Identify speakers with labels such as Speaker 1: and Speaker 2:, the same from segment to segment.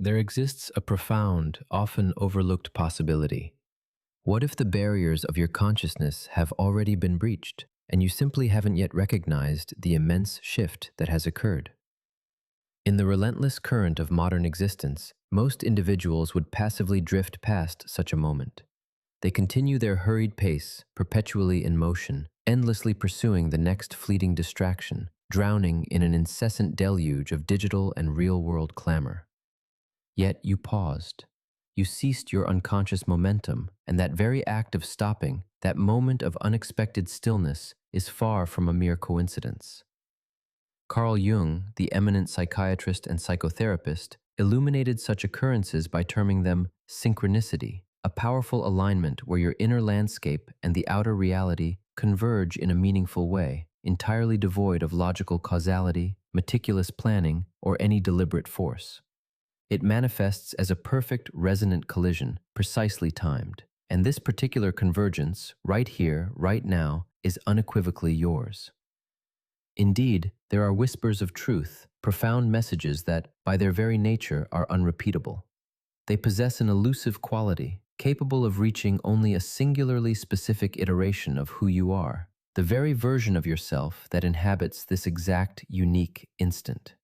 Speaker 1: There exists a profound, often overlooked possibility. What if the barriers of your consciousness have already been breached, and you simply haven't yet recognized the immense shift that has occurred? In the relentless current of modern existence, most individuals would passively drift past such a moment. They continue their hurried pace, perpetually in motion, endlessly pursuing the next fleeting distraction, drowning in an incessant deluge of digital and real-world clamor. Yet you paused. You ceased your unconscious momentum, and that very act of stopping, that moment of unexpected stillness, is far from a mere coincidence. Carl Jung, the eminent psychiatrist and psychotherapist, illuminated such occurrences by terming them synchronicity, a powerful alignment where your inner landscape and the outer reality converge in a meaningful way, entirely devoid of logical causality, meticulous planning, or any deliberate force. It manifests as a perfect resonant collision, precisely timed. And this particular convergence, right here, right now, is unequivocally yours. Indeed, there are whispers of truth, profound messages that, by their very nature, are unrepeatable. They possess an elusive quality, capable of reaching only a singularly specific iteration of who you are, the very version of yourself that inhabits this exact, unique instant.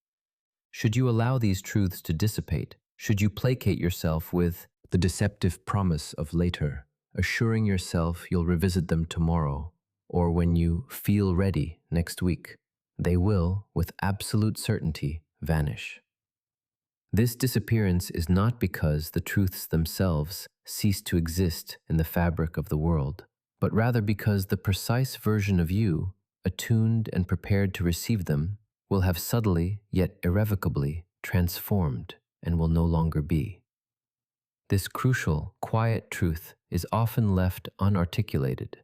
Speaker 1: Should you allow these truths to dissipate, should you placate yourself with the deceptive promise of later, assuring yourself you'll revisit them tomorrow, or when you feel ready next week, they will, with absolute certainty, vanish. This disappearance is not because the truths themselves cease to exist in the fabric of the world, but rather because the precise version of you, attuned and prepared to receive them, will have subtly yet irrevocably transformed and will no longer be. This crucial, quiet truth is often left unarticulated.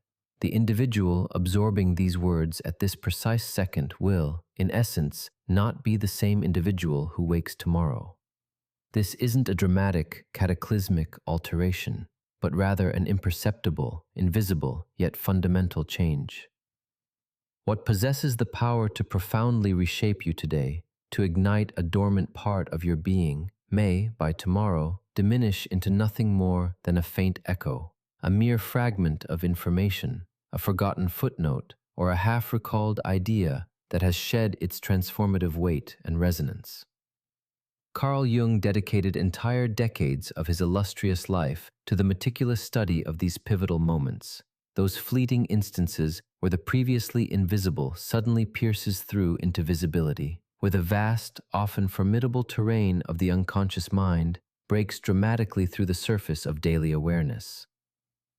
Speaker 1: The individual absorbing these words at this precise second will, in essence, not be the same individual who wakes tomorrow. This isn't a dramatic, cataclysmic alteration, but rather an imperceptible, invisible, yet fundamental change. What possesses the power to profoundly reshape you today, to ignite a dormant part of your being, may, by tomorrow, diminish into nothing more than a faint echo, a mere fragment of information, a forgotten footnote, or a half-recalled idea that has shed its transformative weight and resonance. Carl Jung dedicated entire decades of his illustrious life to the meticulous study of these pivotal moments, those fleeting instances where the previously invisible suddenly pierces through into visibility, where the vast, often formidable terrain of the unconscious mind breaks dramatically through the surface of daily awareness.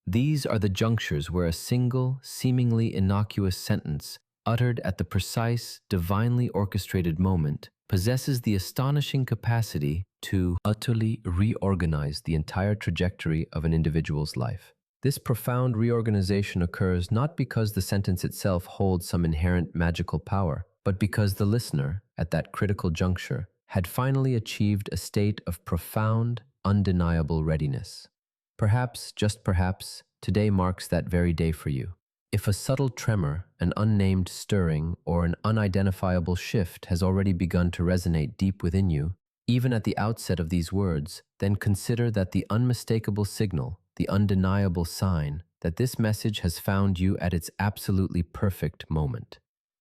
Speaker 1: These are the junctures where a single, seemingly innocuous sentence, uttered at the precise, divinely orchestrated moment, possesses the astonishing capacity to utterly reorganize the entire trajectory of an individual's life. This profound reorganization occurs not because the sentence itself holds some inherent magical power, but because the listener, at that critical juncture, had finally achieved a state of profound, undeniable readiness. Perhaps, just perhaps, today marks that very day for you. If a subtle tremor, an unnamed stirring, or an unidentifiable shift has already begun to resonate deep within you, even at the outset of these words, then consider that the unmistakable signal, the undeniable sign, that this message has found you at its absolutely perfect moment.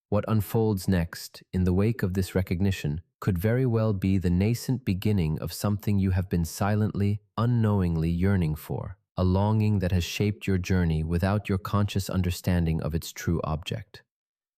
Speaker 1: What unfolds next, in the wake of this recognition, could very well be the nascent beginning of something you have been silently, unknowingly yearning for, a longing that has shaped your journey without your conscious understanding of its true object.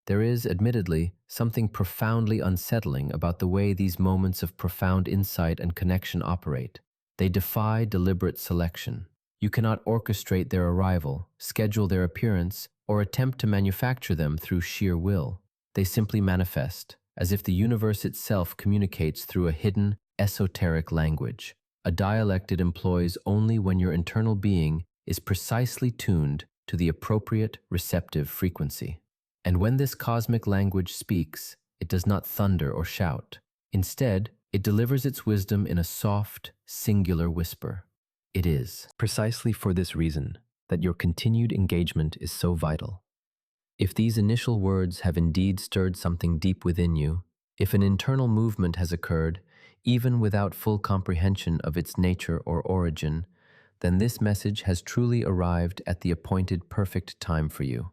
Speaker 1: There is, admittedly, something profoundly unsettling about the way these moments of profound insight and connection operate. They defy deliberate selection. You cannot orchestrate their arrival, schedule their appearance, or attempt to manufacture them through sheer will. They simply manifest, as if the universe itself communicates through a hidden, esoteric language, a dialect it employs only when your internal being is precisely tuned to the appropriate receptive frequency. And when this cosmic language speaks, it does not thunder or shout. Instead, it delivers its wisdom in a soft, singular whisper. It is precisely for this reason that your continued engagement is so vital. If these initial words have indeed stirred something deep within you, if an internal movement has occurred, even without full comprehension of its nature or origin, then this message has truly arrived at the appointed perfect time for you.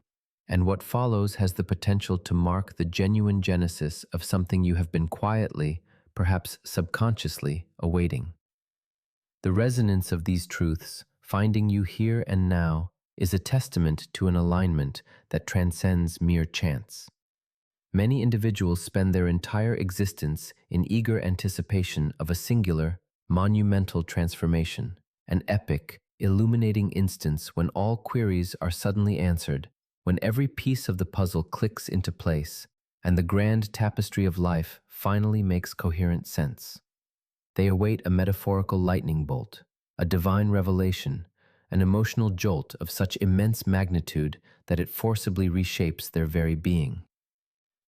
Speaker 1: And what follows has the potential to mark the genuine genesis of something you have been quietly, perhaps subconsciously, awaiting. The resonance of these truths, finding you here and now, is a testament to an alignment that transcends mere chance. Many individuals spend their entire existence in eager anticipation of a singular, monumental transformation, an epic, illuminating instance when all queries are suddenly answered, when every piece of the puzzle clicks into place, and the grand tapestry of life finally makes coherent sense. They await a metaphorical lightning bolt, a divine revelation, an emotional jolt of such immense magnitude that it forcibly reshapes their very being.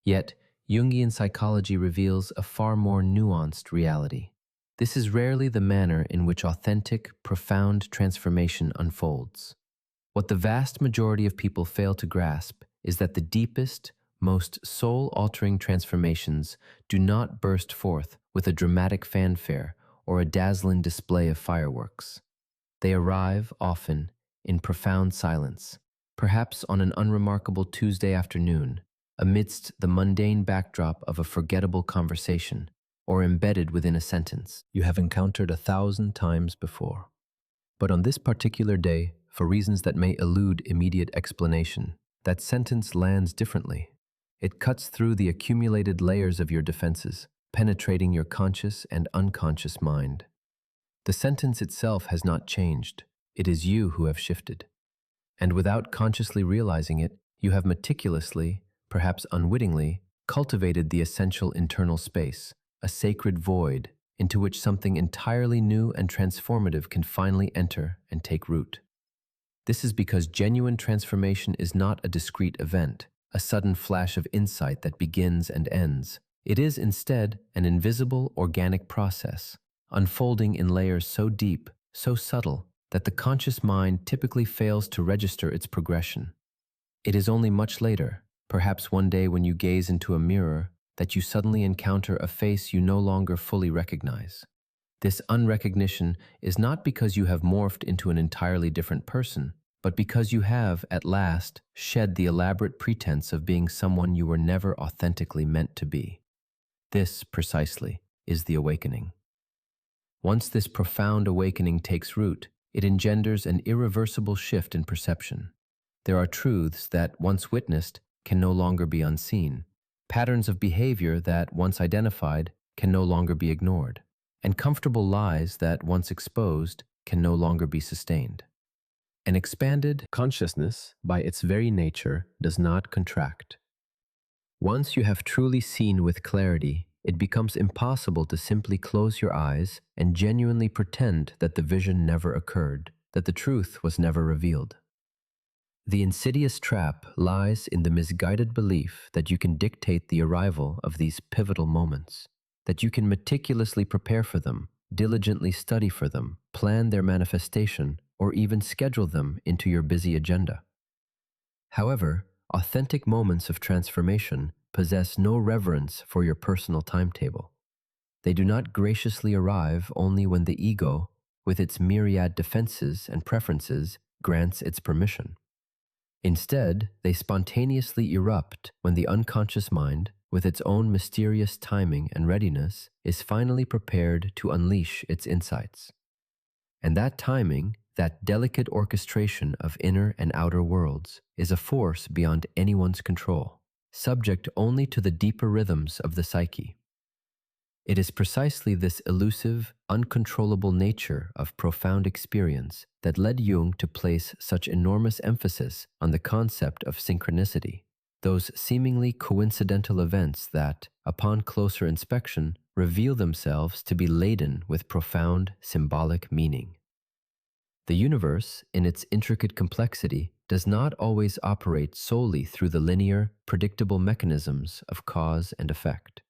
Speaker 1: Yet, Jungian psychology reveals a far more nuanced reality. This is rarely the manner in which authentic, profound transformation unfolds. What the vast majority of people fail to grasp is that the deepest, most soul-altering transformations do not burst forth with a dramatic fanfare or a dazzling display of fireworks. They arrive, often, in profound silence, perhaps on an unremarkable Tuesday afternoon, amidst the mundane backdrop of a forgettable conversation, or embedded within a sentence you have encountered 1,000 times before. But on this particular day, for reasons that may elude immediate explanation, that sentence lands differently. It cuts through the accumulated layers of your defenses, penetrating your conscious and unconscious mind. The sentence itself has not changed. It is you who have shifted. And without consciously realizing it, you have meticulously, perhaps unwittingly, cultivated the essential internal space, a sacred void into which something entirely new and transformative can finally enter and take root. This is because genuine transformation is not a discrete event, a sudden flash of insight that begins and ends. It is instead an invisible, organic process, unfolding in layers so deep, so subtle, that the conscious mind typically fails to register its progression. It is only much later, perhaps one day when you gaze into a mirror, that you suddenly encounter a face you no longer fully recognize. This unrecognition is not because you have morphed into an entirely different person, but because you have, at last, shed the elaborate pretense of being someone you were never authentically meant to be. This, precisely, is the awakening. Once this profound awakening takes root, it engenders an irreversible shift in perception. There are truths that, once witnessed, can no longer be unseen, patterns of behavior that, once identified, can no longer be ignored, and comfortable lies that, once exposed, can no longer be sustained. An expanded consciousness, by its very nature, does not contract. Once you have truly seen with clarity, it becomes impossible to simply close your eyes and genuinely pretend that the vision never occurred, that the truth was never revealed. The insidious trap lies in the misguided belief that you can dictate the arrival of these pivotal moments, that you can meticulously prepare for them, diligently study for them, plan their manifestation, or even schedule them into your busy agenda. However, authentic moments of transformation possess no reverence for your personal timetable. They do not graciously arrive only when the ego, with its myriad defenses and preferences, grants its permission. Instead, they spontaneously erupt when the unconscious mind, with its own mysterious timing and readiness, is finally prepared to unleash its insights. And that timing, that delicate orchestration of inner and outer worlds, is a force beyond anyone's control, subject only to the deeper rhythms of the psyche. It is precisely this elusive, uncontrollable nature of profound experience that led Jung to place such enormous emphasis on the concept of synchronicity, those seemingly coincidental events that, upon closer inspection, reveal themselves to be laden with profound symbolic meaning. The universe, in its intricate complexity, does not always operate solely through the linear, predictable mechanisms of cause and effect.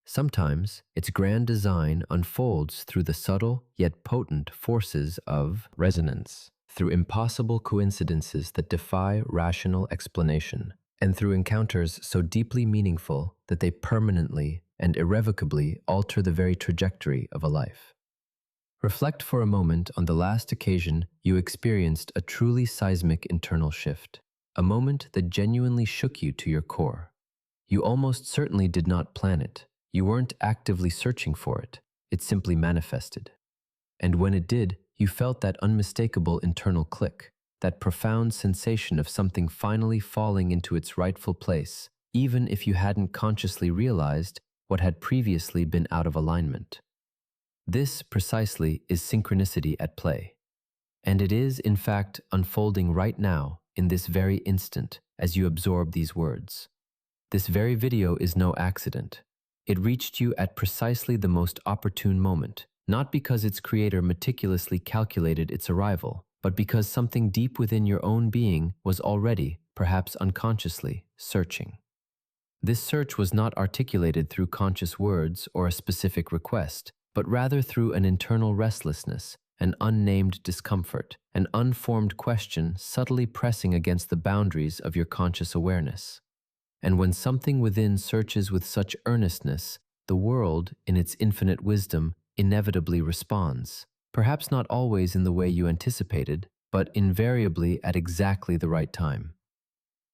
Speaker 1: Sometimes, its grand design unfolds through the subtle yet potent forces of resonance, through impossible coincidences that defy rational explanation, and through encounters so deeply meaningful that they permanently, and irrevocably alter the very trajectory of a life. Reflect for a moment on the last occasion you experienced a truly seismic internal shift, a moment that genuinely shook you to your core. You almost certainly did not plan it. You weren't actively searching for it. It simply manifested. And when it did, you felt that unmistakable internal click, that profound sensation of something finally falling into its rightful place, even if you hadn't consciously realized what had previously been out of alignment. This, precisely, is synchronicity at play. And it is, in fact, unfolding right now, in this very instant, as you absorb these words. This very video is no accident. It reached you at precisely the most opportune moment, not because its creator meticulously calculated its arrival, but because something deep within your own being was already, perhaps unconsciously, searching. This search was not articulated through conscious words or a specific request, but rather through an internal restlessness, an unnamed discomfort, an unformed question subtly pressing against the boundaries of your conscious awareness. And when something within searches with such earnestness, the world, in its infinite wisdom, inevitably responds, perhaps not always in the way you anticipated, but invariably at exactly the right time.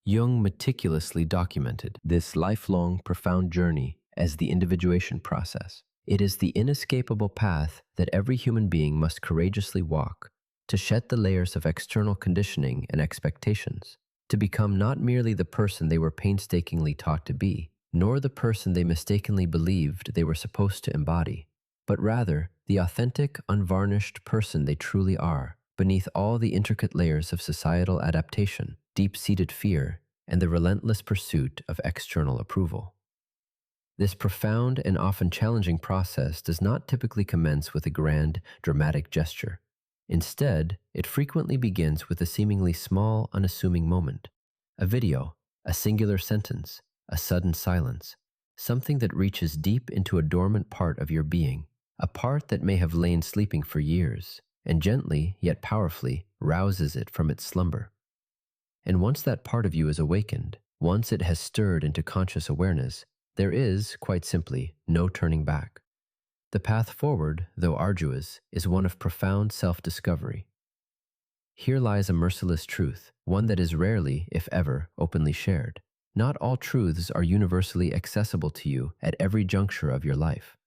Speaker 1: Jung meticulously documented this lifelong, profound journey as the individuation process. It is the inescapable path that every human being must courageously walk to shed the layers of external conditioning and expectations, to become not merely the person they were painstakingly taught to be, nor the person they mistakenly believed they were supposed to embody, but rather the authentic, unvarnished person they truly are, beneath all the intricate layers of societal adaptation, deep-seated fear, and the relentless pursuit of external approval. This profound and often challenging process does not typically commence with a grand, dramatic gesture. Instead, it frequently begins with a seemingly small, unassuming moment. A video, a singular sentence, a sudden silence, something that reaches deep into a dormant part of your being, a part that may have lain sleeping for years, and gently, yet powerfully, rouses it from its slumber. And once that part of you is awakened, once it has stirred into conscious awareness, there is, quite simply, no turning back. The path forward, though arduous, is one of profound self-discovery. Here lies a merciless truth, one that is rarely, if ever, openly shared. Not all truths are universally accessible to you at every juncture of your life.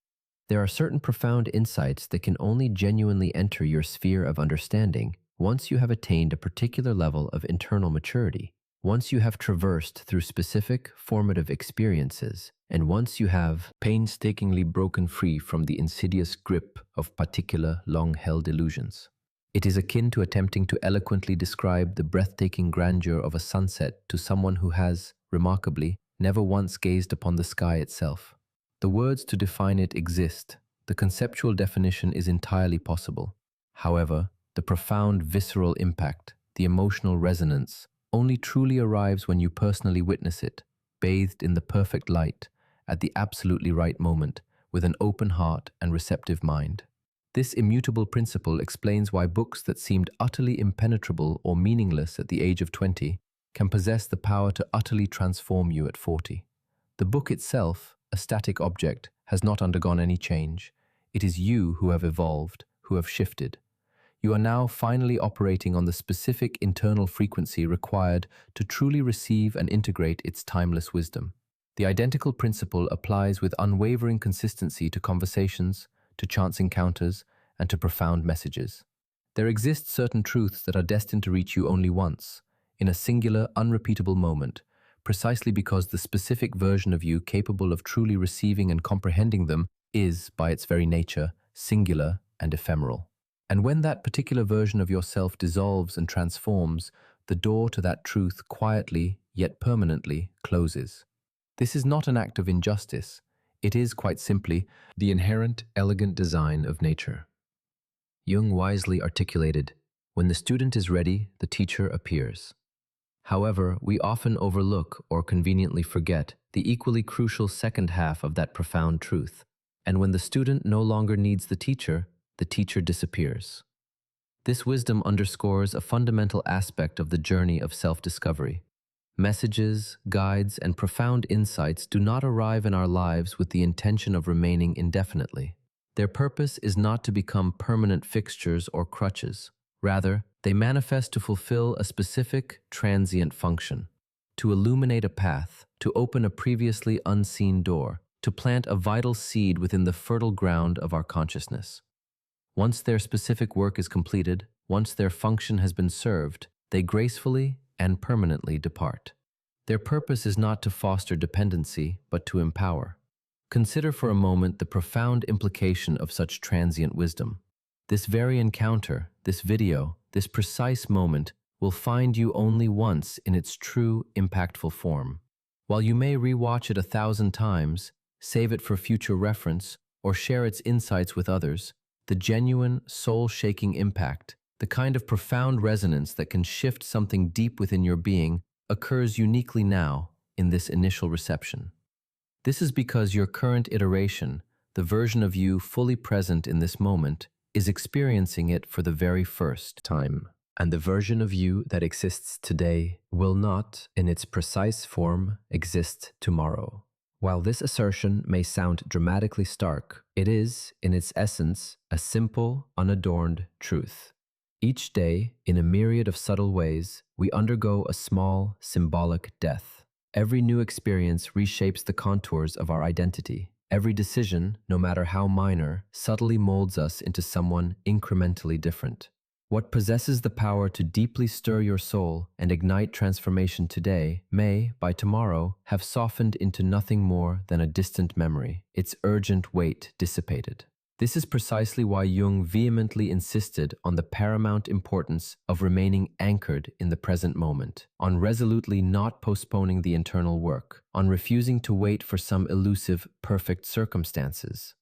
Speaker 1: There are certain profound insights that can only genuinely enter your sphere of understanding once you have attained a particular level of internal maturity, once you have traversed through specific, formative experiences, and once you have painstakingly broken free from the insidious grip of particular, long-held illusions. It is akin to attempting to eloquently describe the breathtaking grandeur of a sunset to someone who has, remarkably, never once gazed upon the sky itself. The words to define it exist. The conceptual definition is entirely possible. However, the profound visceral impact, the emotional resonance, only truly arrives when you personally witness it, bathed in the perfect light, at the absolutely right moment, with an open heart and receptive mind. This immutable principle explains why books that seemed utterly impenetrable or meaningless at the age of 20 can possess the power to utterly transform you at 40. The book itself, a static object, has not undergone any change. It is you who have evolved, who have shifted. You are now finally operating on the specific internal frequency required to truly receive and integrate its timeless wisdom. The identical principle applies with unwavering consistency to conversations, to chance encounters, and to profound messages. There exist certain truths that are destined to reach you only once, in a singular, unrepeatable moment, precisely because the specific version of you capable of truly receiving and comprehending them is, by its very nature, singular and ephemeral. And when that particular version of yourself dissolves and transforms, the door to that truth quietly, yet permanently, closes. This is not an act of injustice. It is, quite simply, the inherent, elegant design of nature. Jung wisely articulated, "When the student is ready, the teacher appears." However, we often overlook or conveniently forget the equally crucial second half of that profound truth. And when the student no longer needs the teacher disappears. This wisdom underscores a fundamental aspect of the journey of self-discovery. Messages, guides, and profound insights do not arrive in our lives with the intention of remaining indefinitely. Their purpose is not to become permanent fixtures or crutches. Rather, they manifest to fulfill a specific, transient function, to illuminate a path, to open a previously unseen door, to plant a vital seed within the fertile ground of our consciousness. Once their specific work is completed, once their function has been served, they gracefully and permanently depart. Their purpose is not to foster dependency, but to empower. Consider for a moment the profound implication of such transient wisdom. This very encounter, this video, this precise moment will find you only once in its true, impactful form. While you may rewatch it 1,000 times, save it for future reference, or share its insights with others, the genuine, soul-shaking impact, the kind of profound resonance that can shift something deep within your being, occurs uniquely now in this initial reception. This is because your current iteration, the version of you fully present in this moment, is experiencing it for the very first time. And the version of you that exists today will not, in its precise form, exist tomorrow. While this assertion may sound dramatically stark, it is, in its essence, a simple, unadorned truth. Each day, in a myriad of subtle ways, we undergo a small, symbolic death. Every new experience reshapes the contours of our identity. Every decision, no matter how minor, subtly molds us into someone incrementally different. What possesses the power to deeply stir your soul and ignite transformation today may, by tomorrow, have softened into nothing more than a distant memory, its urgent weight dissipated. This is precisely why Jung vehemently insisted on the paramount importance of remaining anchored in the present moment, on resolutely not postponing the internal work, on refusing to wait for some elusive, perfect circumstances.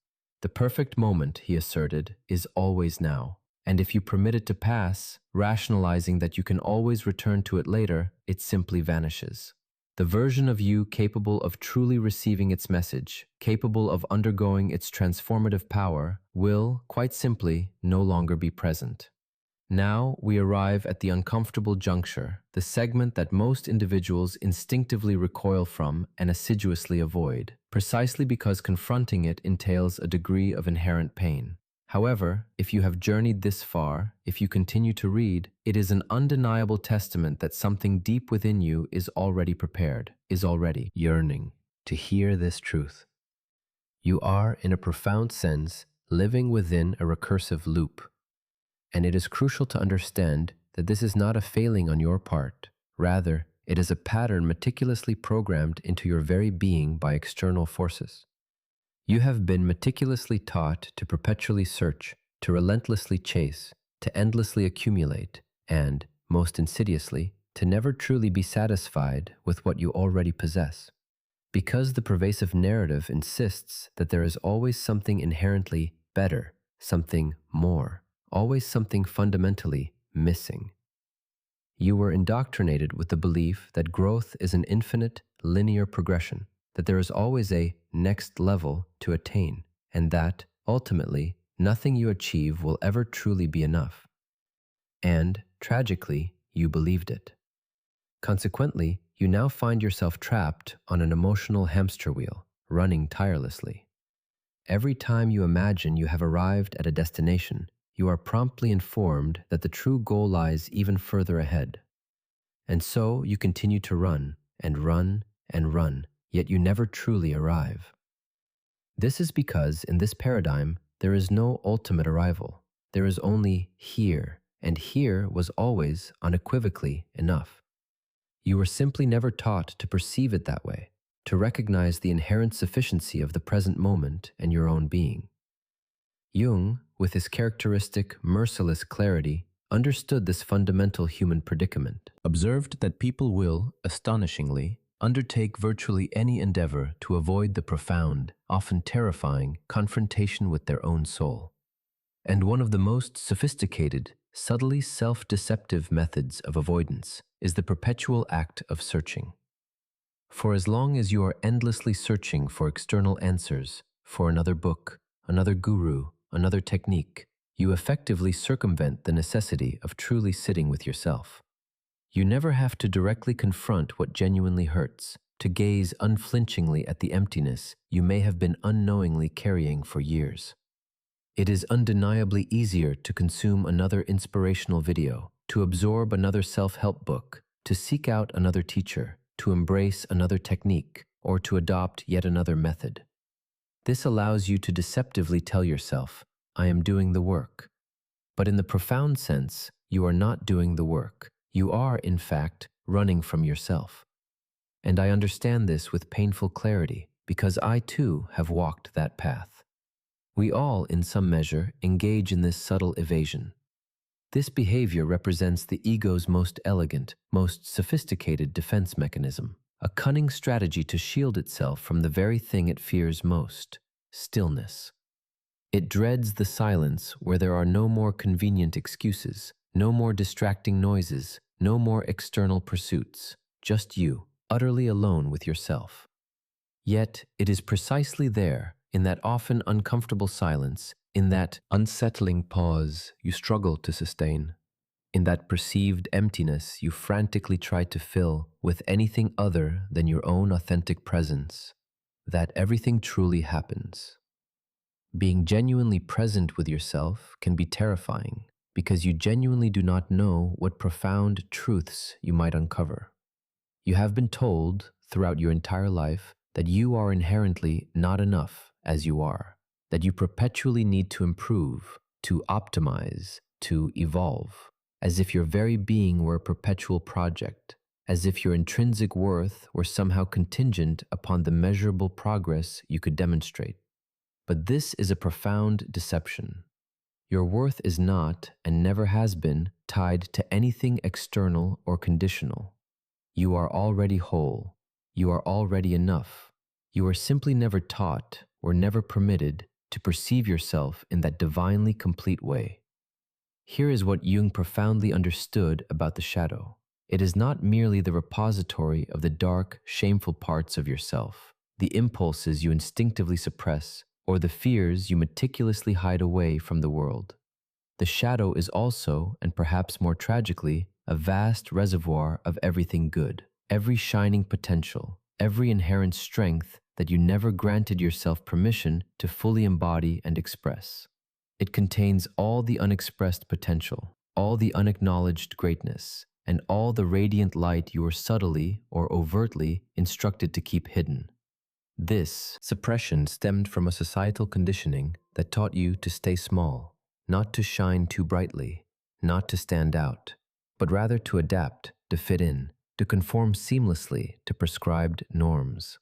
Speaker 1: The perfect moment, he asserted, is always now. And if you permit it to pass, rationalizing that you can always return to it later, it simply vanishes. The version of you capable of truly receiving its message, capable of undergoing its transformative power, will, quite simply, no longer be present. Now we arrive at the uncomfortable juncture, the segment that most individuals instinctively recoil from and assiduously avoid, precisely because confronting it entails a degree of inherent pain. However, if you have journeyed this far, if you continue to read, it is an undeniable testament that something deep within you is already prepared, is already yearning to hear this truth. You are, in a profound sense, living within a recursive loop. And it is crucial to understand that this is not a failing on your part. Rather, it is a pattern meticulously programmed into your very being by external forces. You have been meticulously taught to perpetually search, to relentlessly chase, to endlessly accumulate, and, most insidiously, to never truly be satisfied with what you already possess. Because the pervasive narrative insists that there is always something inherently better, something more, always something fundamentally missing. You were indoctrinated with the belief that growth is an infinite, linear progression, that there is always a next level to attain, and that, ultimately, nothing you achieve will ever truly be enough. And, tragically, you believed it. Consequently, you now find yourself trapped on an emotional hamster wheel, running tirelessly. Every time you imagine you have arrived at a destination, you are promptly informed that the true goal lies even further ahead. And so you continue to run, and run, and run, yet you never truly arrive. This is because in this paradigm, there is no ultimate arrival. There is only here, and here was always unequivocally enough. You were simply never taught to perceive it that way, to recognize the inherent sufficiency of the present moment and your own being. Jung, with his characteristic, merciless clarity, understood this fundamental human predicament, observed that people will, astonishingly, undertake virtually any endeavor to avoid the profound, often terrifying, confrontation with their own soul. And one of the most sophisticated, subtly self-deceptive methods of avoidance is the perpetual act of searching. For as long as you are endlessly searching for external answers, for another book, another guru, another technique, you effectively circumvent the necessity of truly sitting with yourself. You never have to directly confront what genuinely hurts, to gaze unflinchingly at the emptiness you may have been unknowingly carrying for years. It is undeniably easier to consume another inspirational video, to absorb another self-help book, to seek out another teacher, to embrace another technique, or to adopt yet another method. This allows you to deceptively tell yourself, "I am doing the work." But in the profound sense, you are not doing the work. You are, in fact, running from yourself. And I understand this with painful clarity because I too have walked that path. We all, in some measure, engage in this subtle evasion. This behavior represents the ego's most elegant, most sophisticated defense mechanism, a cunning strategy to shield itself from the very thing it fears most: stillness. It dreads the silence where there are no more convenient excuses, no more distracting noises, no more external pursuits, just you, utterly alone with yourself. Yet it is precisely there, in that often uncomfortable silence, in that unsettling pause you struggle to sustain, in that perceived emptiness you frantically try to fill with anything other than your own authentic presence, that everything truly happens. Being genuinely present with yourself can be terrifying because you genuinely do not know what profound truths you might uncover. You have been told throughout your entire life that you are inherently not enough as you are, that you perpetually need to improve, to optimize, to evolve, as if your very being were a perpetual project, as if your intrinsic worth were somehow contingent upon the measurable progress you could demonstrate. But this is a profound deception. Your worth is not, and never has been, tied to anything external or conditional. You are already whole. You are already enough. You are simply never taught or never permitted to perceive yourself in that divinely complete way. Here is what Jung profoundly understood about the shadow. It is not merely the repository of the dark, shameful parts of yourself, the impulses you instinctively suppress, or the fears you meticulously hide away from the world. The shadow is also, and perhaps more tragically, a vast reservoir of everything good, every shining potential, every inherent strength that you never granted yourself permission to fully embody and express. It contains all the unexpressed potential, all the unacknowledged greatness, and all the radiant light you are subtly or overtly instructed to keep hidden. This suppression stemmed from a societal conditioning that taught you to stay small, not to shine too brightly, not to stand out, but rather to adapt, to fit in, to conform seamlessly to prescribed norms.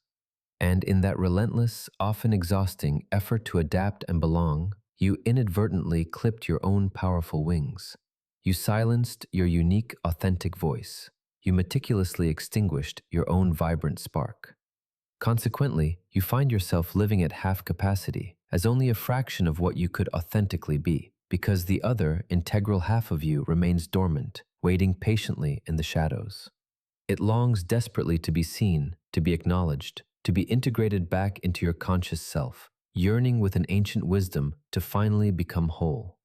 Speaker 1: And in that relentless, often exhausting effort to adapt and belong, you inadvertently clipped your own powerful wings. You silenced your unique, authentic voice. You meticulously extinguished your own vibrant spark. Consequently, you find yourself living at half capacity, as only a fraction of what you could authentically be, because the other, integral half of you remains dormant, waiting patiently in the shadows. It longs desperately to be seen, to be acknowledged, to be integrated back into your conscious self, yearning with an ancient wisdom to finally become whole.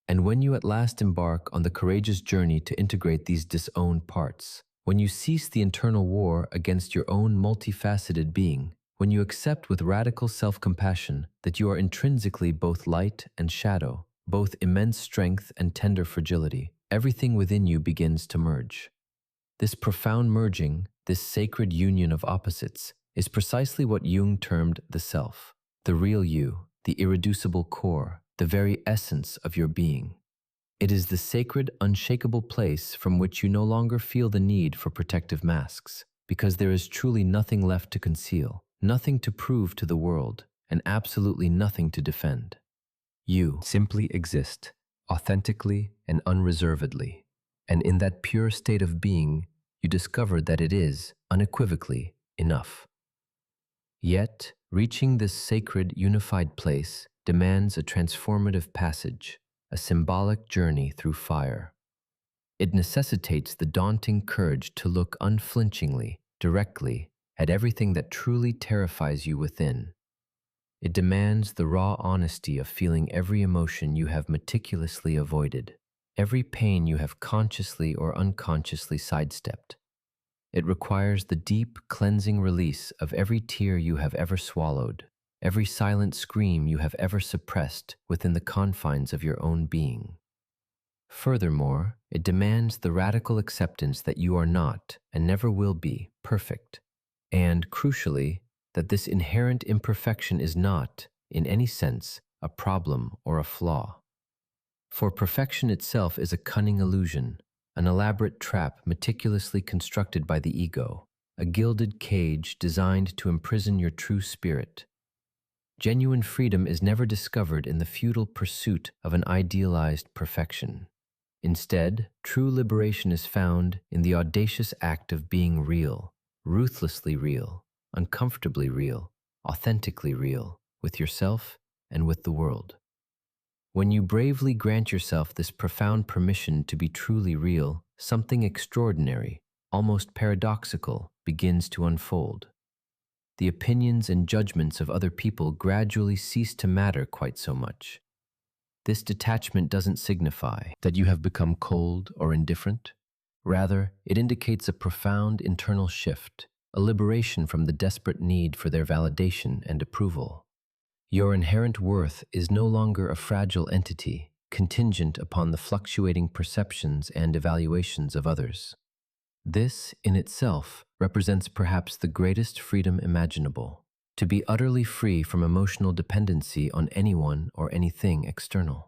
Speaker 1: And when you at last embark on the courageous journey to integrate these disowned parts, when you cease the internal war against your own multifaceted being, when you accept with radical self-compassion that you are intrinsically both light and shadow, both immense strength and tender fragility, everything within you begins to merge. This profound merging, this sacred union of opposites, is precisely what Jung termed the self, the real you, the irreducible core, the very essence of your being. It is the sacred, unshakable place from which you no longer feel the need for protective masks, because there is truly nothing left to conceal, nothing to prove to the world, and absolutely nothing to defend. You simply exist, authentically and unreservedly, and in that pure state of being, you discover that it is, unequivocally, enough. Yet, reaching this sacred, unified place demands a transformative passage, a symbolic journey through fire. It necessitates the daunting courage to look unflinchingly, directly, at everything that truly terrifies you within. It demands the raw honesty of feeling every emotion you have meticulously avoided, every pain you have consciously or unconsciously sidestepped. It requires the deep, cleansing release of every tear you have ever swallowed, every silent scream you have ever suppressed within the confines of your own being. Furthermore, it demands the radical acceptance that you are not, and never will be, perfect, and, crucially, that this inherent imperfection is not, in any sense, a problem or a flaw. For perfection itself is a cunning illusion, an elaborate trap meticulously constructed by the ego, a gilded cage designed to imprison your true spirit. Genuine freedom is never discovered in the futile pursuit of an idealized perfection. Instead, true liberation is found in the audacious act of being real, ruthlessly real, uncomfortably real, authentically real, with yourself and with the world. When you bravely grant yourself this profound permission to be truly real, something extraordinary, almost paradoxical, begins to unfold. The opinions and judgments of other people gradually cease to matter quite so much. This detachment doesn't signify that you have become cold or indifferent. Rather, it indicates a profound internal shift, a liberation from the desperate need for their validation and approval. Your inherent worth is no longer a fragile entity, contingent upon the fluctuating perceptions and evaluations of others. This, in itself, represents perhaps the greatest freedom imaginable, to be utterly free from emotional dependency on anyone or anything external.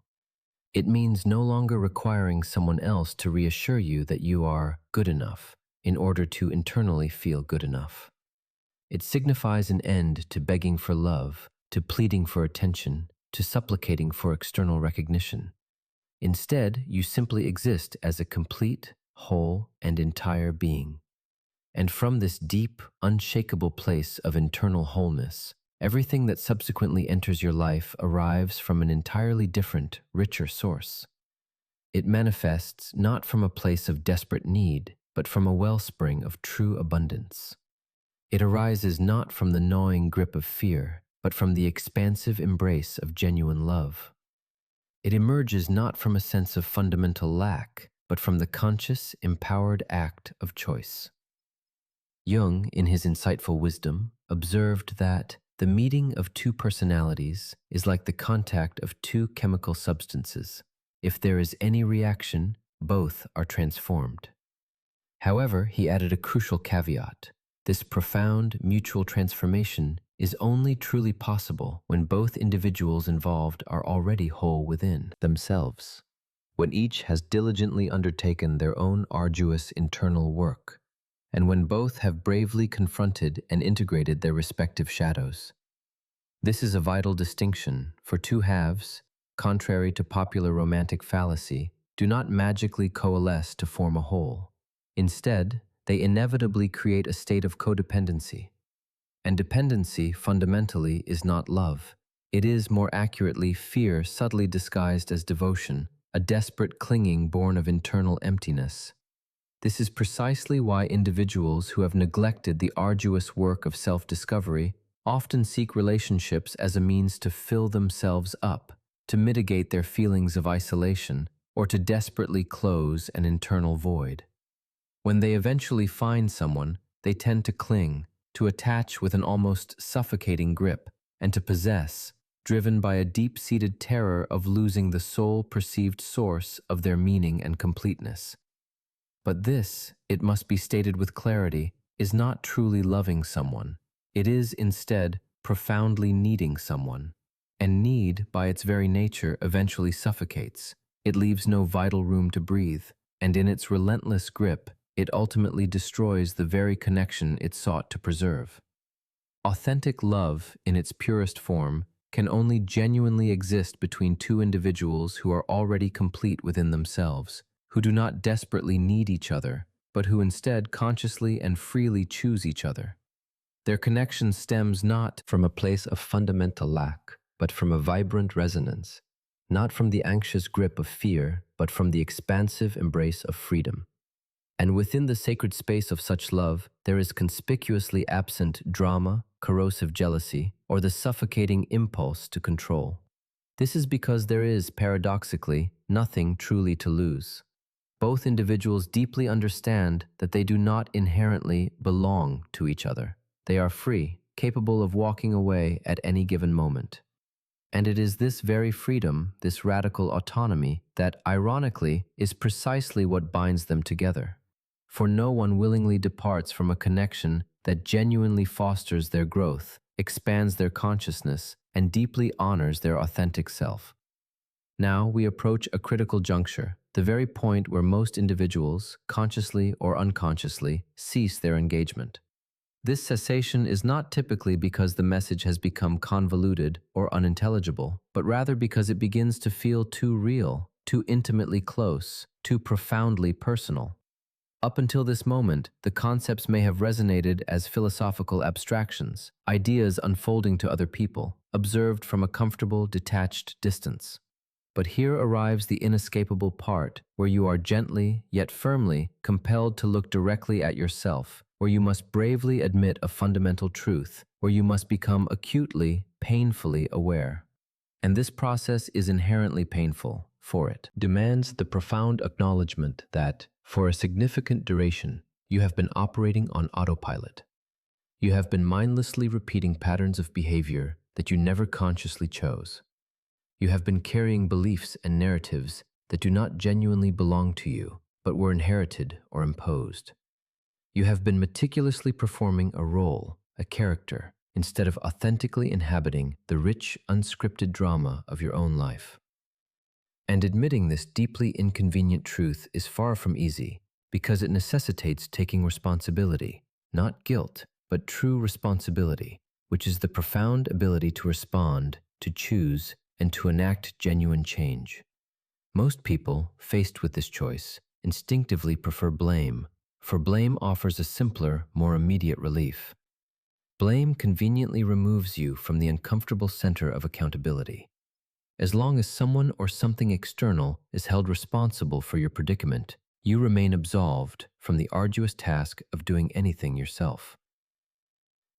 Speaker 1: It means no longer requiring someone else to reassure you that you are good enough in order to internally feel good enough. It signifies an end to begging for love, to pleading for attention, to supplicating for external recognition. Instead, you simply exist as a complete, whole, and entire being. And from this deep, unshakable place of internal wholeness, everything that subsequently enters your life arrives from an entirely different, richer source. It manifests not from a place of desperate need, but from a wellspring of true abundance. It arises not from the gnawing grip of fear, but from the expansive embrace of genuine love. It emerges not from a sense of fundamental lack, but from the conscious, empowered act of choice. Jung, in his insightful wisdom, observed that the meeting of two personalities is like the contact of two chemical substances. If there is any reaction, both are transformed. However, he added a crucial caveat. This profound mutual transformation is only truly possible when both individuals involved are already whole within themselves, when each has diligently undertaken their own arduous internal work, and when both have bravely confronted and integrated their respective shadows. This is a vital distinction, for two halves, contrary to popular romantic fallacy, do not magically coalesce to form a whole. Instead, they inevitably create a state of codependency. And dependency, fundamentally, is not love. It is, more accurately, fear subtly disguised as devotion, a desperate clinging born of internal emptiness. This is precisely why individuals who have neglected the arduous work of self-discovery often seek relationships as a means to fill themselves up, to mitigate their feelings of isolation, or to desperately close an internal void. When they eventually find someone, they tend to cling, to attach with an almost suffocating grip, and to possess, driven by a deep-seated terror of losing the sole perceived source of their meaning and completeness. But this, it must be stated with clarity, is not truly loving someone. It is, instead, profoundly needing someone. And need, by its very nature, eventually suffocates. It leaves no vital room to breathe, and in its relentless grip, it ultimately destroys the very connection it sought to preserve. Authentic love, in its purest form, can only genuinely exist between two individuals who are already complete within themselves, who do not desperately need each other, but who instead consciously and freely choose each other. Their connection stems not from a place of fundamental lack, but from a vibrant resonance, not from the anxious grip of fear, but from the expansive embrace of freedom. And within the sacred space of such love, there is conspicuously absent drama, corrosive jealousy, or the suffocating impulse to control. This is because there is, paradoxically, nothing truly to lose. Both individuals deeply understand that they do not inherently belong to each other. They are free, capable of walking away at any given moment. And it is this very freedom, this radical autonomy, that, ironically, is precisely what binds them together. For no one willingly departs from a connection that genuinely fosters their growth, expands their consciousness, and deeply honors their authentic self. Now we approach a critical juncture, the very point where most individuals, consciously or unconsciously, cease their engagement. This cessation is not typically because the message has become convoluted or unintelligible, but rather because it begins to feel too real, too intimately close, too profoundly personal. Up until this moment, the concepts may have resonated as philosophical abstractions, ideas unfolding to other people, observed from a comfortable, detached distance. But here arrives the inescapable part, where you are gently, yet firmly, compelled to look directly at yourself, where you must bravely admit a fundamental truth, where you must become acutely, painfully aware. And this process is inherently painful, for it demands the profound acknowledgement that, for a significant duration, you have been operating on autopilot. You have been mindlessly repeating patterns of behavior that you never consciously chose. You have been carrying beliefs and narratives that do not genuinely belong to you, but were inherited or imposed. You have been meticulously performing a role, a character, instead of authentically inhabiting the rich, unscripted drama of your own life. And admitting this deeply inconvenient truth is far from easy, because it necessitates taking responsibility, not guilt, but true responsibility, which is the profound ability to respond, to choose, and to enact genuine change. Most people, faced with this choice, instinctively prefer blame, for blame offers a simpler, more immediate relief. Blame conveniently removes you from the uncomfortable center of accountability. As long as someone or something external is held responsible for your predicament, you remain absolved from the arduous task of doing anything yourself.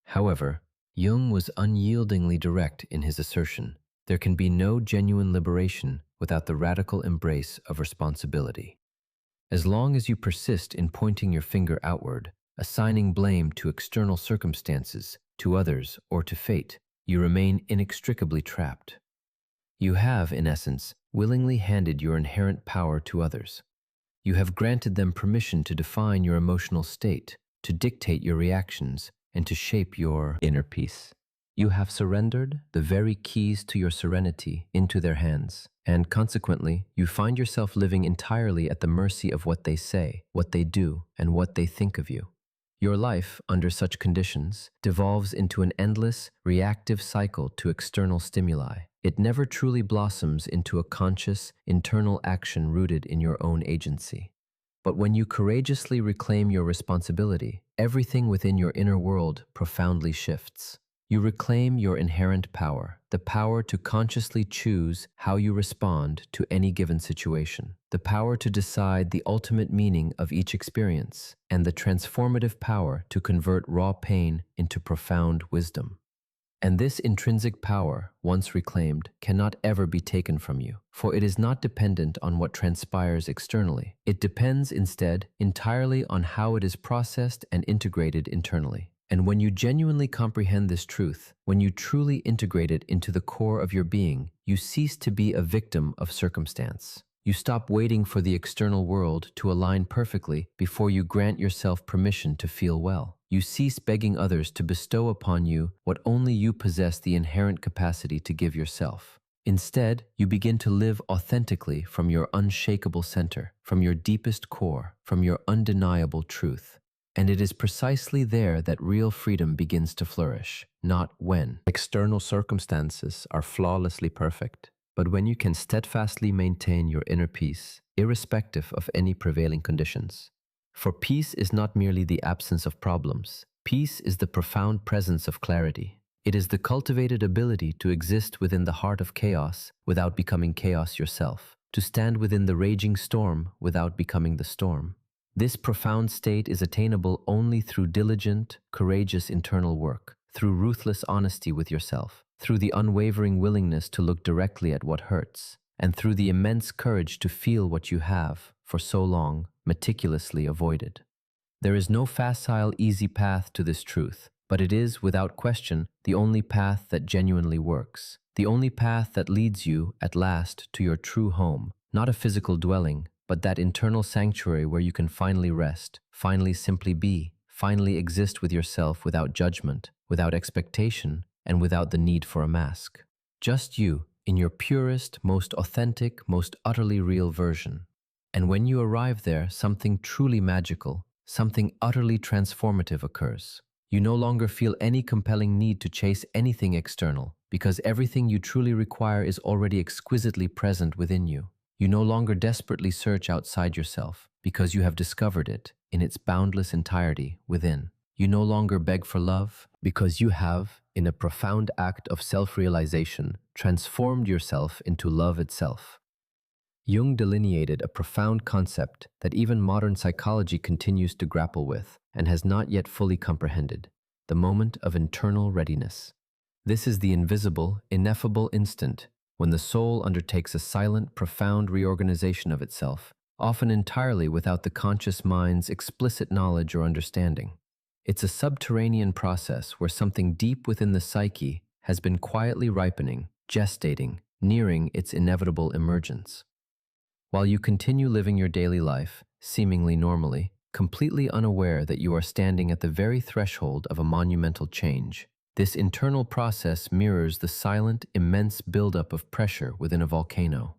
Speaker 1: However, Jung was unyieldingly direct in his assertion: there can be no genuine liberation without the radical embrace of responsibility. As long as you persist in pointing your finger outward, assigning blame to external circumstances, to others, or to fate, you remain inextricably trapped. You have, in essence, willingly handed your inherent power to others. You have granted them permission to define your emotional state, to dictate your reactions, and to shape your inner peace. You have surrendered the very keys to your serenity into their hands, and consequently, you find yourself living entirely at the mercy of what they say, what they do, and what they think of you. Your life, under such conditions, devolves into an endless, reactive cycle to external stimuli. It never truly blossoms into a conscious, internal action rooted in your own agency. But when you courageously reclaim your responsibility, everything within your inner world profoundly shifts. You reclaim your inherent power, the power to consciously choose how you respond to any given situation, the power to decide the ultimate meaning of each experience, and the transformative power to convert raw pain into profound wisdom. And this intrinsic power, once reclaimed, cannot ever be taken from you, for it is not dependent on what transpires externally. It depends instead entirely on how it is processed and integrated internally. And when you genuinely comprehend this truth, when you truly integrate it into the core of your being, you cease to be a victim of circumstance. You stop waiting for the external world to align perfectly before you grant yourself permission to feel well. You cease begging others to bestow upon you what only you possess the inherent capacity to give yourself. Instead, you begin to live authentically from your unshakable center, from your deepest core, from your undeniable truth. And it is precisely there that real freedom begins to flourish, not when external circumstances are flawlessly perfect, but when you can steadfastly maintain your inner peace, irrespective of any prevailing conditions. For peace is not merely the absence of problems. Peace is the profound presence of clarity. It is the cultivated ability to exist within the heart of chaos without becoming chaos yourself, to stand within the raging storm without becoming the storm. This profound state is attainable only through diligent, courageous internal work, through ruthless honesty with yourself, through the unwavering willingness to look directly at what hurts, and through the immense courage to feel what you have, for so long, meticulously avoided. There is no facile, easy path to this truth, but it is, without question, the only path that genuinely works, the only path that leads you, at last, to your true home, not a physical dwelling, but that internal sanctuary where you can finally rest, finally simply be, finally exist with yourself without judgment, without expectation, and without the need for a mask. Just you, in your purest, most authentic, most utterly real version. And when you arrive there, something truly magical, something utterly transformative occurs. You no longer feel any compelling need to chase anything external, because everything you truly require is already exquisitely present within you. You no longer desperately search outside yourself, because you have discovered it, in its boundless entirety, within. You no longer beg for love, because you have, in a profound act of self-realization, transformed yourself into love itself. Jung delineated a profound concept that even modern psychology continues to grapple with and has not yet fully comprehended: the moment of internal readiness. This is the invisible, ineffable instant when the soul undertakes a silent, profound reorganization of itself, often entirely without the conscious mind's explicit knowledge or understanding. It's a subterranean process where something deep within the psyche has been quietly ripening, gestating, nearing its inevitable emergence. While you continue living your daily life, seemingly normally, completely unaware that you are standing at the very threshold of a monumental change, this internal process mirrors the silent, immense buildup of pressure within a volcano.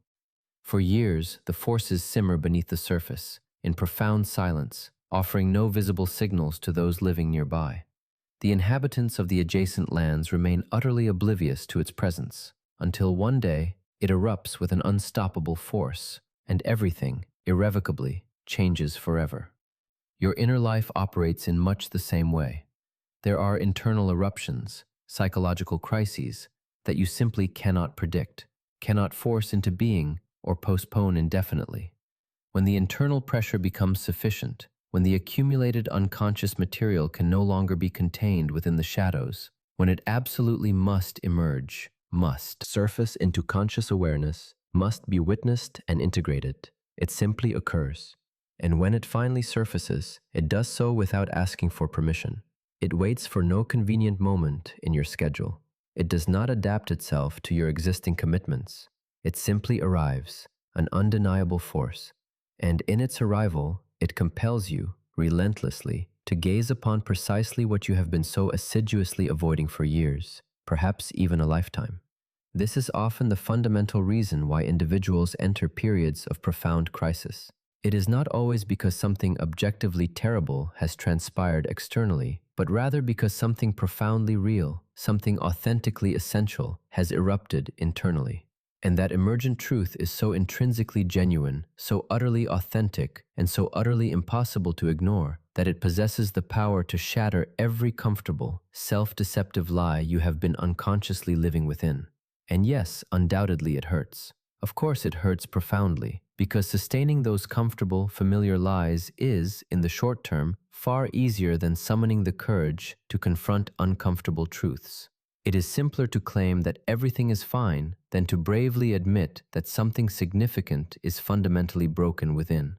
Speaker 1: For years, the forces simmer beneath the surface, in profound silence, offering no visible signals to those living nearby. The inhabitants of the adjacent lands remain utterly oblivious to its presence, until one day it erupts with an unstoppable force, and everything, irrevocably, changes forever. Your inner life operates in much the same way. There are internal eruptions, psychological crises, that you simply cannot predict, cannot force into being, or postpone indefinitely. When the internal pressure becomes sufficient, when the accumulated unconscious material can no longer be contained within the shadows, when it absolutely must emerge, must surface into conscious awareness, must be witnessed and integrated, it simply occurs. And when it finally surfaces, it does so without asking for permission. It waits for no convenient moment in your schedule. It does not adapt itself to your existing commitments. It simply arrives, an undeniable force. And in its arrival, it compels you, relentlessly, to gaze upon precisely what you have been so assiduously avoiding for years, perhaps even a lifetime. This is often the fundamental reason why individuals enter periods of profound crisis. It is not always because something objectively terrible has transpired externally, but rather because something profoundly real, something authentically essential, has erupted internally. And that emergent truth is so intrinsically genuine, so utterly authentic, and so utterly impossible to ignore, that it possesses the power to shatter every comfortable, self-deceptive lie you have been unconsciously living within. And yes, undoubtedly it hurts. Of course it hurts profoundly, because sustaining those comfortable, familiar lies is, in the short term, far easier than summoning the courage to confront uncomfortable truths. It is simpler to claim that everything is fine than to bravely admit that something significant is fundamentally broken within.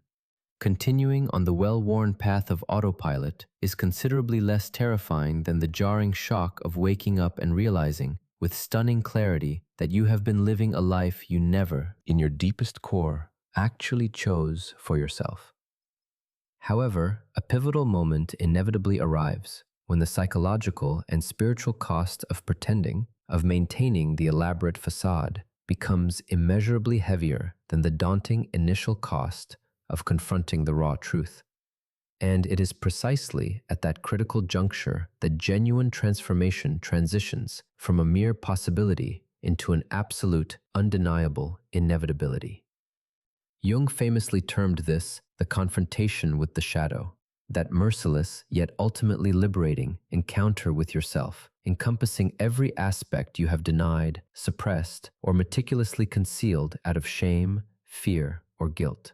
Speaker 1: Continuing on the well-worn path of autopilot is considerably less terrifying than the jarring shock of waking up and realizing, with stunning clarity, that you have been living a life you never, in your deepest core, actually chose for yourself. However, a pivotal moment inevitably arrives when the psychological and spiritual cost of pretending, of maintaining the elaborate facade, becomes immeasurably heavier than the daunting initial cost of confronting the raw truth. And it is precisely at that critical juncture that genuine transformation transitions from a mere possibility into an absolute, undeniable inevitability. Jung famously termed this the confrontation with the shadow, that merciless yet ultimately liberating encounter with yourself, encompassing every aspect you have denied, suppressed, or meticulously concealed out of shame, fear, or guilt.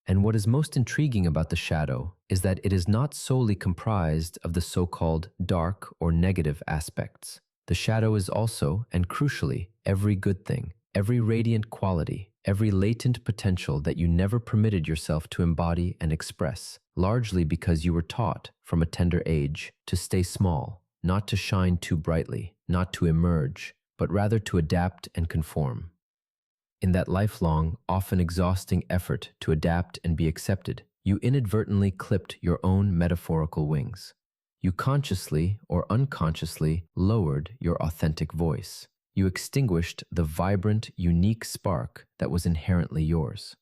Speaker 1: And what is most intriguing about the shadow is that it is not solely comprised of the so-called dark or negative aspects. The shadow is also, and crucially, every good thing, every radiant quality, every latent potential that you never permitted yourself to embody and express, largely because you were taught from a tender age to stay small, not to shine too brightly, not to emerge, but rather to adapt and conform. In that lifelong, often exhausting effort to adapt and be accepted, you inadvertently clipped your own metaphorical wings. You consciously or unconsciously lowered your authentic voice. You extinguished the vibrant, unique spark that was inherently yours.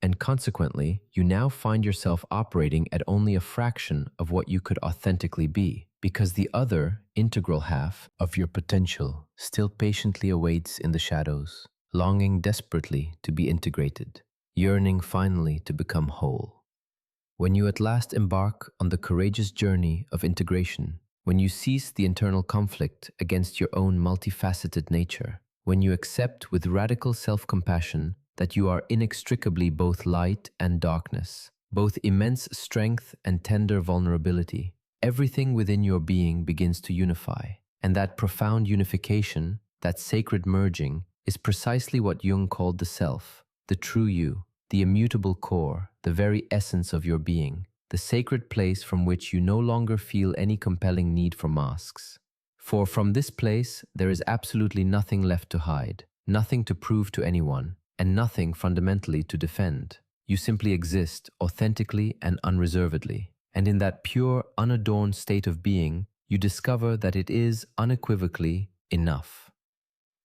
Speaker 1: And consequently, you now find yourself operating at only a fraction of what you could authentically be, because the other, integral half of your potential still patiently awaits in the shadows, longing desperately to be integrated, yearning finally to become whole. When you at last embark on the courageous journey of integration, when you cease the internal conflict against your own multifaceted nature, when you accept with radical self-compassion that you are inextricably both light and darkness, both immense strength and tender vulnerability, everything within your being begins to unify. And that profound unification, that sacred merging, is precisely what Jung called the self, the true you, the immutable core, the very essence of your being, the sacred place from which you no longer feel any compelling need for masks. For from this place, there is absolutely nothing left to hide, nothing to prove to anyone, and nothing fundamentally to defend. You simply exist authentically and unreservedly. And in that pure, unadorned state of being, you discover that it is unequivocally enough.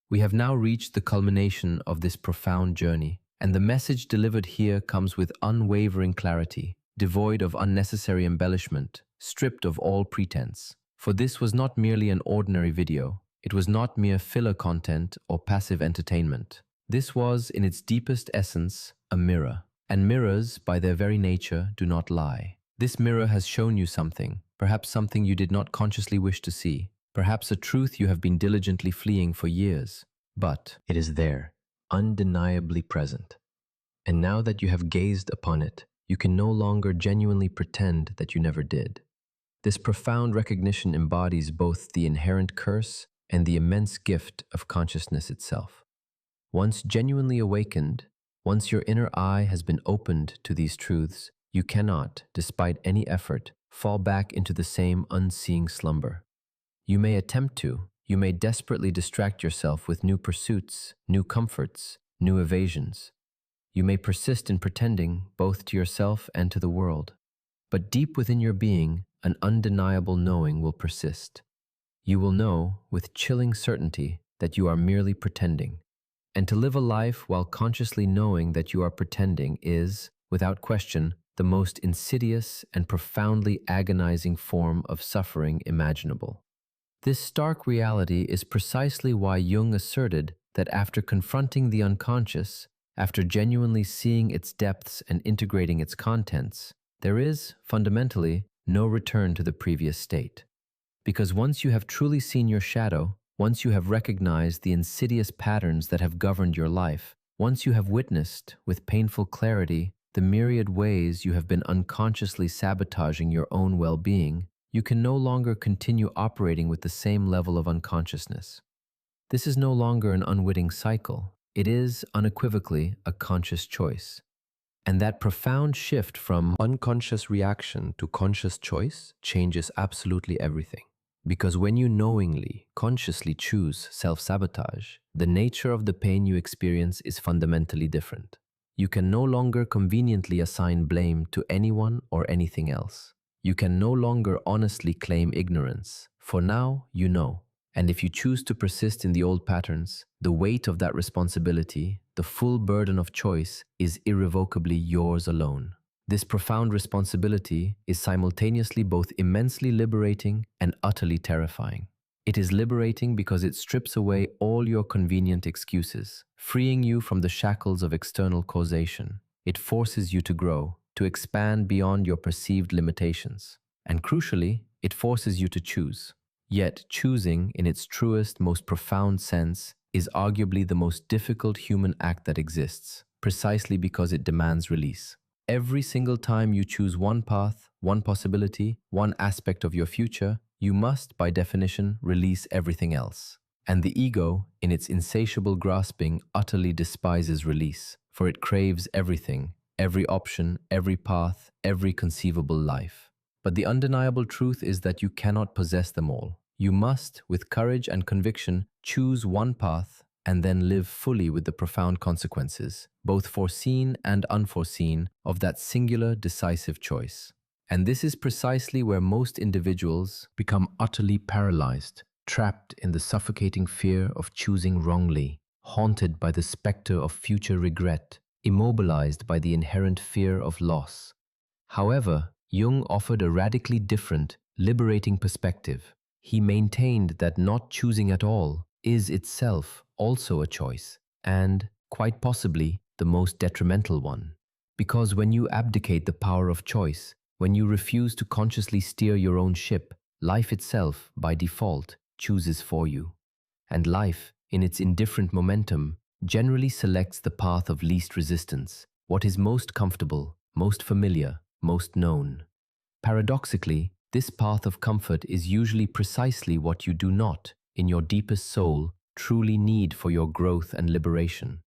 Speaker 1: We have now reached the culmination of this profound journey, and the message delivered here comes with unwavering clarity, devoid of unnecessary embellishment, stripped of all pretense. For this was not merely an ordinary video. It was not mere filler content or passive entertainment. This was, in its deepest essence, a mirror. And mirrors, by their very nature, do not lie. This mirror has shown you something, perhaps something you did not consciously wish to see, perhaps a truth you have been diligently fleeing for years. But it is there, undeniably present. And now that you have gazed upon it, you can no longer genuinely pretend that you never did. This profound recognition embodies both the inherent curse and the immense gift of consciousness itself. Once genuinely awakened, once your inner eye has been opened to these truths, you cannot, despite any effort, fall back into the same unseeing slumber. You may attempt to, you may desperately distract yourself with new pursuits, new comforts, new evasions. You may persist in pretending both to yourself and to the world. But deep within your being, an undeniable knowing will persist. You will know, with chilling certainty, that you are merely pretending. And to live a life while consciously knowing that you are pretending is, without question, the most insidious and profoundly agonizing form of suffering imaginable. This stark reality is precisely why Jung asserted that after confronting the unconscious, after genuinely seeing its depths and integrating its contents, there is, fundamentally, no return to the previous state. Because once you have truly seen your shadow, once you have recognized the insidious patterns that have governed your life, once you have witnessed, with painful clarity, the myriad ways you have been unconsciously sabotaging your own well-being, you can no longer continue operating with the same level of unconsciousness. This is no longer an unwitting cycle. It is, unequivocally, a conscious choice. And that profound shift from unconscious reaction to conscious choice changes absolutely everything. Because when you knowingly, consciously choose self-sabotage, the nature of the pain you experience is fundamentally different. You can no longer conveniently assign blame to anyone or anything else. You can no longer honestly claim ignorance, for now you know. And if you choose to persist in the old patterns, the weight of that responsibility, the full burden of choice, is irrevocably yours alone. This profound responsibility is simultaneously both immensely liberating and utterly terrifying. It is liberating because it strips away all your convenient excuses, freeing you from the shackles of external causation. It forces you to grow, to expand beyond your perceived limitations. And crucially, it forces you to choose. Yet choosing, in its truest, most profound sense, is arguably the most difficult human act that exists, precisely because it demands release. Every single time you choose one path, one possibility, one aspect of your future, you must, by definition, release everything else. And the ego, in its insatiable grasping, utterly despises release, for it craves everything, every option, every path, every conceivable life. But the undeniable truth is that you cannot possess them all. You must, with courage and conviction, choose one path and then live fully with the profound consequences, both foreseen and unforeseen, of that singular, decisive choice. And this is precisely where most individuals become utterly paralyzed, trapped in the suffocating fear of choosing wrongly, haunted by the specter of future regret, immobilized by the inherent fear of loss. However, Jung offered a radically different, liberating perspective. He maintained that not choosing at all is itself also a choice, and, quite possibly, the most detrimental one. Because when you abdicate the power of choice, when you refuse to consciously steer your own ship, life itself, by default, chooses for you. And life, in its indifferent momentum, generally selects the path of least resistance, what is most comfortable, most familiar, most known. Paradoxically, this path of comfort is usually precisely what you do not, in your deepest soul, truly need for your growth and liberation.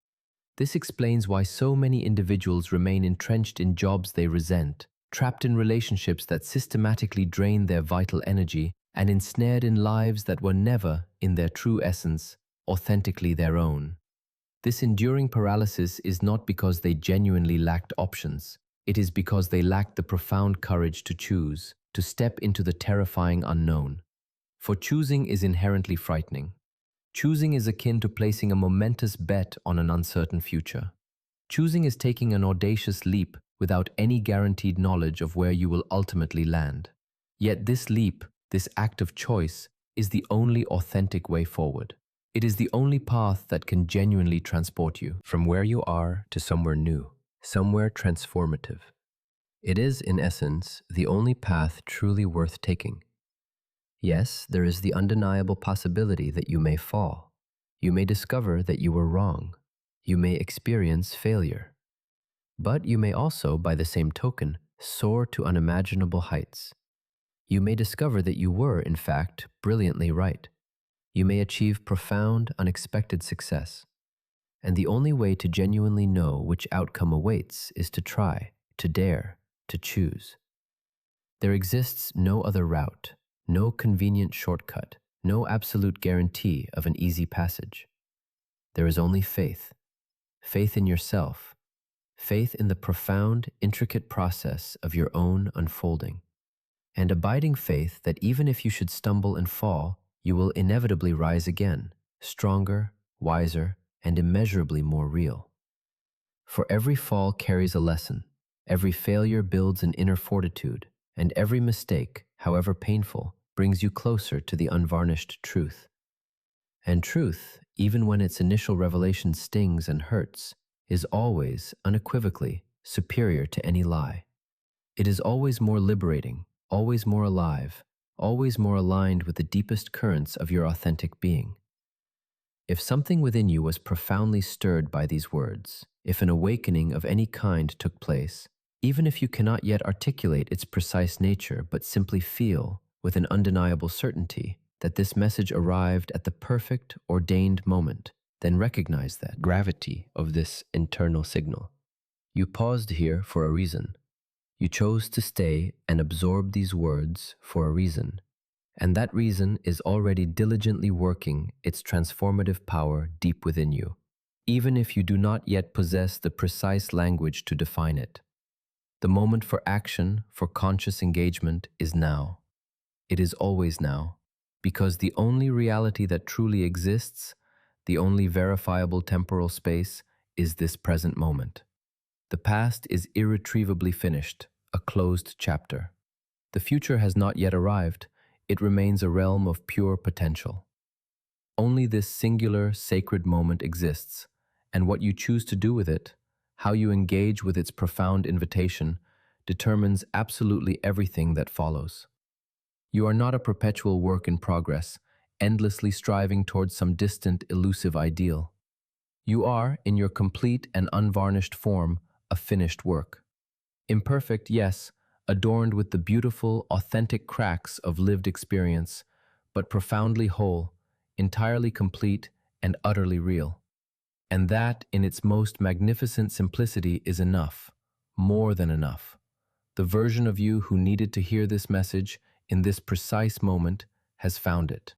Speaker 1: This explains why so many individuals remain entrenched in jobs they resent, trapped in relationships that systematically drain their vital energy, and ensnared in lives that were never, in their true essence, authentically their own. This enduring paralysis is not because they genuinely lacked options. It is because they lacked the profound courage to choose, to step into the terrifying unknown. For choosing is inherently frightening. Choosing is akin to placing a momentous bet on an uncertain future. Choosing is taking an audacious leap without any guaranteed knowledge of where you will ultimately land. Yet this leap, this act of choice, is the only authentic way forward. It is the only path that can genuinely transport you from where you are to somewhere new, somewhere transformative. It is, in essence, the only path truly worth taking. Yes, there is the undeniable possibility that you may fall. You may discover that you were wrong. You may experience failure. But you may also, by the same token, soar to unimaginable heights. You may discover that you were, in fact, brilliantly right. You may achieve profound, unexpected success. And the only way to genuinely know which outcome awaits is to try, to dare, to choose. There exists no other route, no convenient shortcut, no absolute guarantee of an easy passage. There is only faith. Faith in yourself. Faith in the profound, intricate process of your own unfolding. And abiding faith that even if you should stumble and fall, you will inevitably rise again, stronger, wiser, and immeasurably more real. For every fall carries a lesson, every failure builds an inner fortitude, and every mistake, however painful, brings you closer to the unvarnished truth. And truth, even when its initial revelation stings and hurts, is always, unequivocally, superior to any lie. It is always more liberating, always more alive, always more aligned with the deepest currents of your authentic being. If something within you was profoundly stirred by these words, if an awakening of any kind took place, even if you cannot yet articulate its precise nature but simply feel, with an undeniable certainty, that this message arrived at the perfect, ordained moment, then recognize that gravity of this internal signal. You paused here for a reason. You chose to stay and absorb these words for a reason. And that reason is already diligently working its transformative power deep within you, even if you do not yet possess the precise language to define it. The moment for action, for conscious engagement, is now. It is always now, because the only reality that truly exists, the only verifiable temporal space, is this present moment. The past is irretrievably finished, a closed chapter. The future has not yet arrived. It remains a realm of pure potential. Only this singular, sacred moment exists, and what you choose to do with it, how you engage with its profound invitation, determines absolutely everything that follows. You are not a perpetual work in progress, endlessly striving towards some distant, elusive ideal. You are, in your complete and unvarnished form, a finished work. Imperfect, yes, adorned with the beautiful, authentic cracks of lived experience, but profoundly whole, entirely complete, and utterly real. And that, in its most magnificent simplicity, is enough, more than enough. The version of you who needed to hear this message in this precise moment has found it.